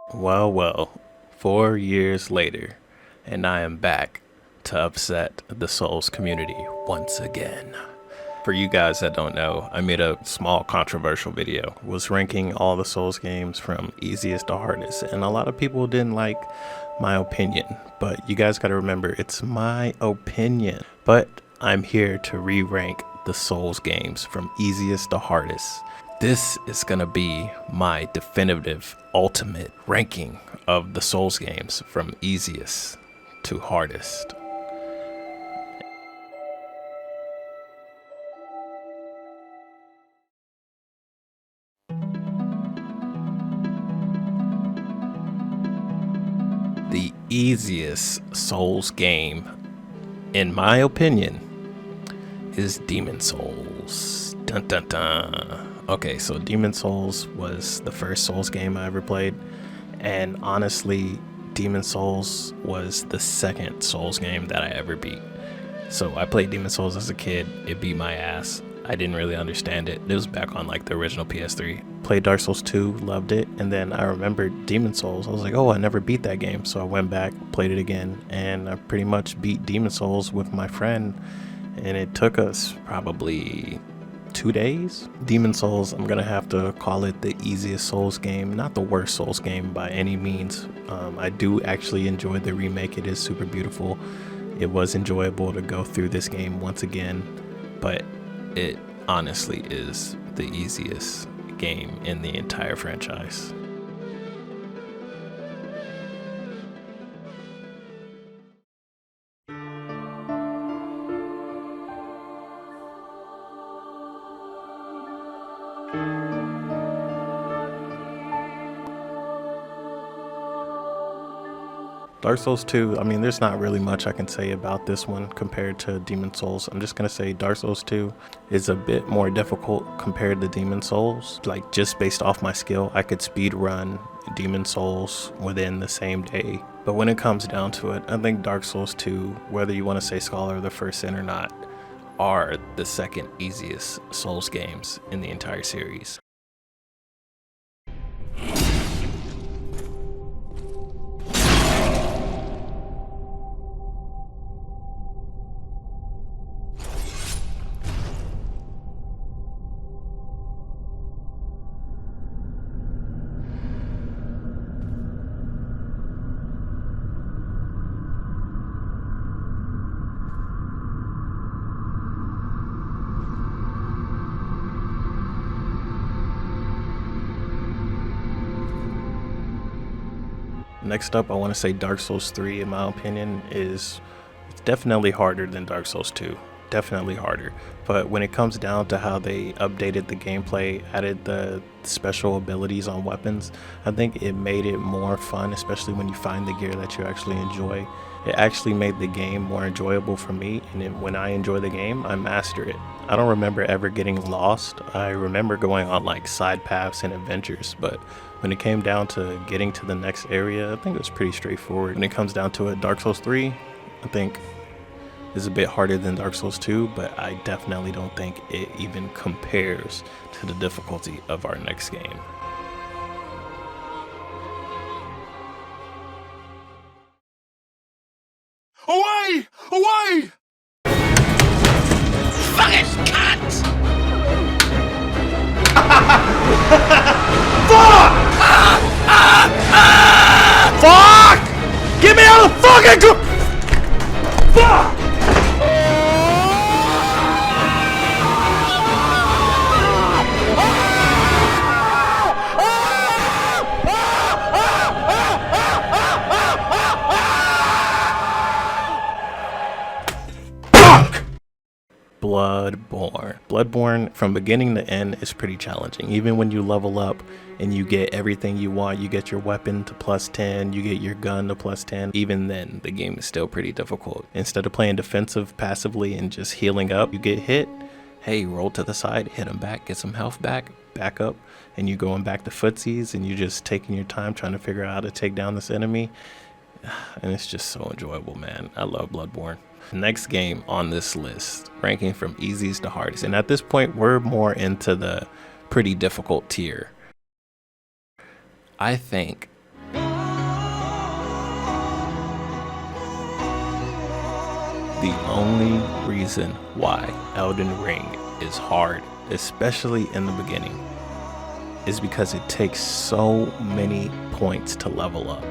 Well, 4 years later, and I am back to upset the Souls community once again. For you guys that don't know, I made a small controversial video, was ranking all the Souls games from easiest to hardest, and a lot of people didn't like my opinion, but you guys gotta remember, it's my opinion. But I'm here to re-rank the Souls games from easiest to hardest. This is gonna be my definitive ultimate ranking of the Souls games from easiest to hardest. The easiest Souls game, in my opinion, is Demon Souls. Dun dun dun. Okay, so Demon Souls was the first Souls game I ever played, and honestly, Demon Souls was the second Souls game that I ever beat. So I played Demon Souls as a kid, it beat my ass. I didn't really understand it. It was back on like the original PS3. Played Dark Souls 2, loved it, and then I remembered Demon Souls. I was like, oh, I never beat that game. So I went back, played it again, and I pretty much beat Demon Souls with my friend, and it took us probably 2 days. Demon Souls, I'm gonna have to call it the easiest Souls game, not the worst Souls game by any means. I do actually enjoy the remake. It is super beautiful. It was enjoyable to go through this game once again, but it honestly is the easiest game in the entire franchise. Dark Souls 2, I mean, there's not really much I can say about this one compared to Demon Souls. I'm just gonna say Dark Souls 2 is a bit more difficult compared to Demon Souls. Like, just based off my skill, I could speed run Demon Souls within the same day. But when it comes down to it, I think Dark Souls 2, whether you want to say Scholar of the First Sin or not, are the second easiest Souls games in the entire series. Next up, I want to say Dark Souls 3, in my opinion, is definitely harder than Dark Souls 2. Definitely harder. But when it comes down to how they updated the gameplay, added the special abilities on weapons, I think it made it more fun, especially when you find the gear that you actually enjoy. It actually made the game more enjoyable for me, and when I enjoy the game, I master it. I don't remember ever getting lost. I remember going on like side paths and adventures, but when it came down to getting to the next area, I think it was pretty straightforward. When it comes down to it, Dark Souls 3, I think is a bit harder than Dark Souls 2, but I definitely don't think it even compares to the difficulty of our next game. Away! Away! Fucking cunt! Fuck! Fuck! Get me out of the fucking Fuck! Bloodborne. Bloodborne, from beginning to end, is pretty challenging. Even when you level up and you get everything you want, you get your weapon to +10, you get your gun to +10, even then, the game is still pretty difficult. Instead of playing defensive passively and just healing up, you get hit, hey, roll to the side, hit them back, get some health back up, and you going back to footsies, and you just taking your time trying to figure out how to take down this enemy. And it's just so enjoyable, man. I love Bloodborne. Next game on this list, ranking from easiest to hardest, and at this point we're more into the pretty difficult tier. I think The only reason why Elden Ring is hard, especially in the beginning, is because it takes so many points to level up.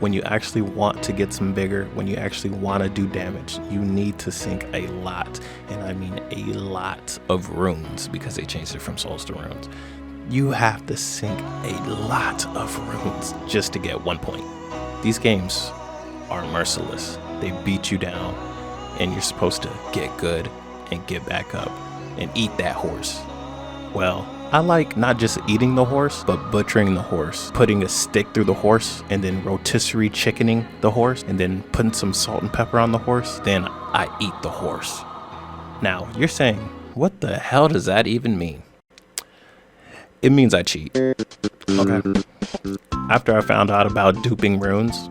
When you actually want to get some bigger, when you actually want to do damage, you need to sink a lot, and I mean a lot of runes, because they changed it from souls to runes. You have to sink a lot of runes just to get 1 point. These games are merciless. They beat you down, and you're supposed to get good and get back up and eat that horse. Well, I like not just eating the horse, but butchering the horse, putting a stick through the horse, and then rotisserie chickening the horse, and then putting some salt and pepper on the horse. Then I eat the horse. Now, you're saying, what the hell does that even mean? It means I cheat. Okay. After I found out about duping runes,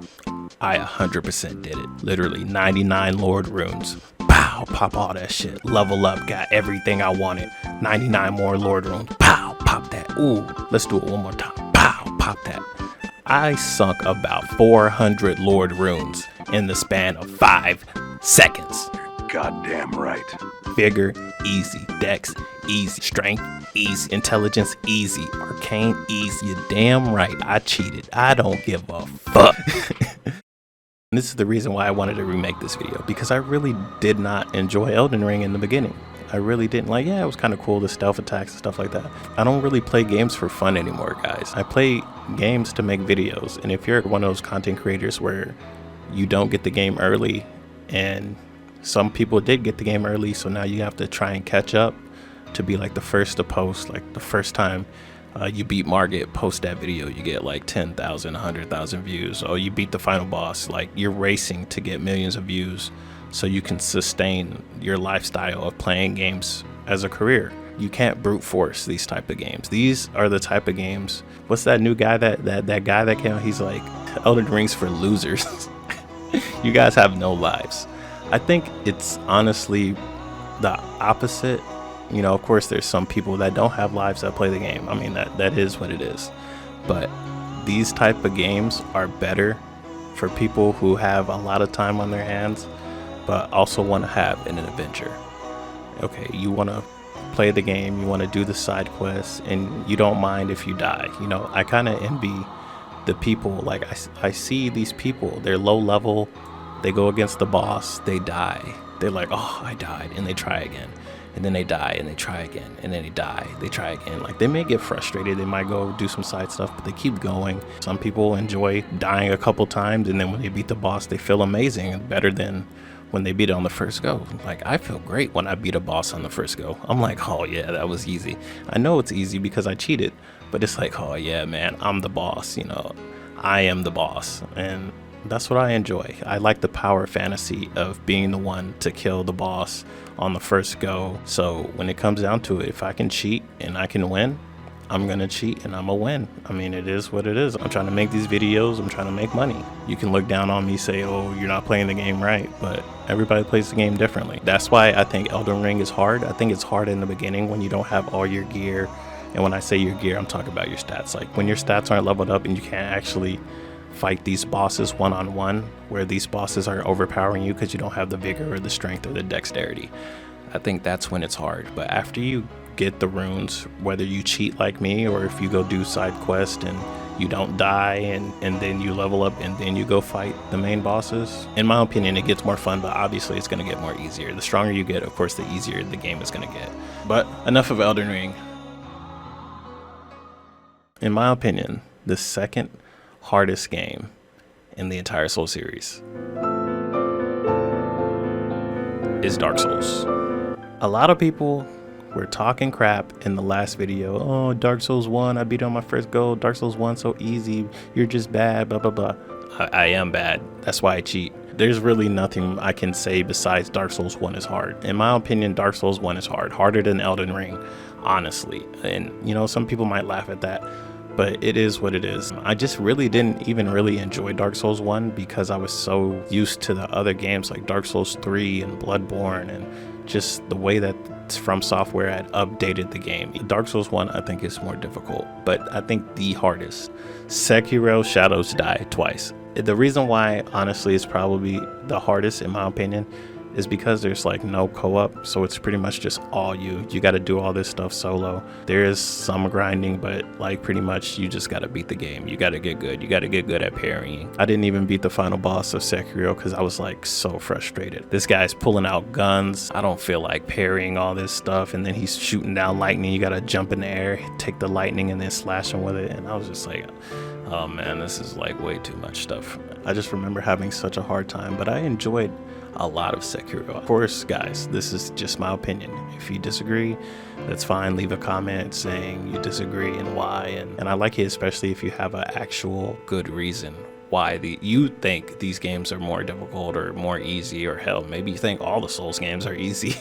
I 100% did it. Literally 99 Lord runes. Pow, pop all that shit. Level up, got everything I wanted. 99 more Lord runes. Pow, pop that. Ooh, let's do it one more time. Pow, pop that. I sunk about 400 Lord runes in the span of 5 seconds. Goddamn right. Vigor, easy. Dex, easy. Strength, easy. Intelligence, easy. Arcane, easy. You're damn right. I cheated. I don't give a fuck. This is the reason why I wanted to remake this video, because I really did not enjoy Elden Ring in the beginning. I really didn't like, yeah, it was kind of cool, the stealth attacks and stuff like that. I don't really play games for fun anymore, guys. I play games to make videos, and if you're one of those content creators where you don't get the game early, and some people did get the game early, so now you have to try and catch up to be like the first to post, like the first time you beat Margit, post that video, you get like 10,000, 100,000 views. Oh, you beat the final boss. Like, you're racing to get millions of views so you can sustain your lifestyle of playing games as a career. You can't brute force these type of games. These are the type of games. What's that new guy that guy that came out? He's like, Elden Ring's for losers. You guys have no lives. I think it's honestly the opposite. You know, of course, there's some people that don't have lives that play the game. I mean, that is what it is. But these type of games are better for people who have a lot of time on their hands, but also want to have an adventure. Okay, you want to play the game, you want to do the side quests, and you don't mind if you die. You know, I kind of envy the people. Like, I see these people, they're low level, they go against the boss, they die. They're like, oh, I died, and they try again. And then they die, and they try again, and then they die, they try again. Like, they may get frustrated, they might go do some side stuff, but they keep going. Some people enjoy dying a couple times, and then when they beat the boss, they feel amazing, better than when they beat it on the first go. Like, I feel great when I beat a boss on the first go. I'm like, oh yeah, that was easy. I know it's easy because I cheated, but it's like, oh yeah, man, I'm the boss, you know, I am the boss. And that's what I enjoy. I like the power fantasy of being the one to kill the boss on the first go. So when it comes down to it, if I can cheat and I can win, I'm gonna cheat and I'm gonna win. I mean, it is what it is. I'm trying to make these videos, I'm trying to make money. You can look down on me, say, oh, you're not playing the game right, but everybody plays the game differently. That's why I think Elden Ring is hard. I think it's hard in the beginning when you don't have all your gear. And when I say your gear, I'm talking about your stats. Like, when your stats aren't leveled up and you can't actually fight these bosses one-on-one, where these bosses are overpowering you because you don't have the vigor or the strength or the dexterity. I think that's when it's hard. But after you get the runes, whether you cheat like me or if you go do side quest and you don't die and then you level up and then you go fight the main bosses, in my opinion, it gets more fun, but obviously it's going to get more easier. The stronger you get, of course, the easier the game is going to get. But enough of Elden Ring. In my opinion, the second hardest game in the entire Soul series is Dark Souls. A lot of people were talking crap in the last video. Oh, Dark Souls 1, I beat it on my first go. Dark Souls 1 so easy. You're just bad, blah, blah, blah. I am bad. That's why I cheat. There's really nothing I can say besides Dark Souls 1 is hard. In my opinion, Dark Souls 1 is hard. Harder than Elden Ring, honestly. And, you know, some people might laugh at that, but it is what it is. I just really didn't even really enjoy Dark Souls 1 because I was so used to the other games like Dark Souls 3 and Bloodborne and just the way that From Software had updated the game. Dark Souls 1 I think is more difficult, but I think the hardest. Sekiro Shadows Die twice. The reason why honestly is probably the hardest in my opinion is because there's like no co-op, so it's pretty much just all you got to do all this stuff solo. There is some grinding, but like pretty much you just got to beat the game. You got to get good. You got to get good at parrying. I didn't even beat the final boss of Sekiro because I was like so frustrated. This guy's pulling out guns. I don't feel like parrying all this stuff, and then he's shooting down lightning. You got to jump in the air, take the lightning, and then slash him with it. And I was just like, oh man, this is like way too much stuff. I just remember having such a hard time, but I enjoyed a lot of Sekiro. Of course, guys, this is just my opinion. If you disagree, that's fine. Leave a comment saying you disagree and why. And I like it, especially if you have an actual good reason why you think these games are more difficult or more easy, or hell, maybe you think all the Souls games are easy.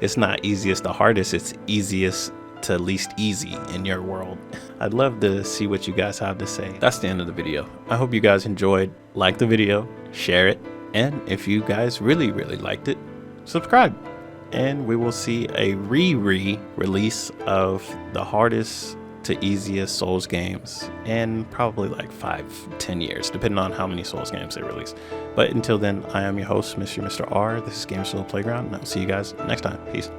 It's not easiest to hardest, it's easiest to least easy in your world. I'd love to see what you guys have to say. That's the end of the video. I hope you guys enjoyed. Like the video, share it, and if you guys really liked it, subscribe. And we will see a re-release of the hardest to easiest Souls games in probably like 5-10 years, depending on how many Souls games they release. But until then, I am your host, Mr. R. This is Gamersville Playground, and I'll see you guys next time. Peace.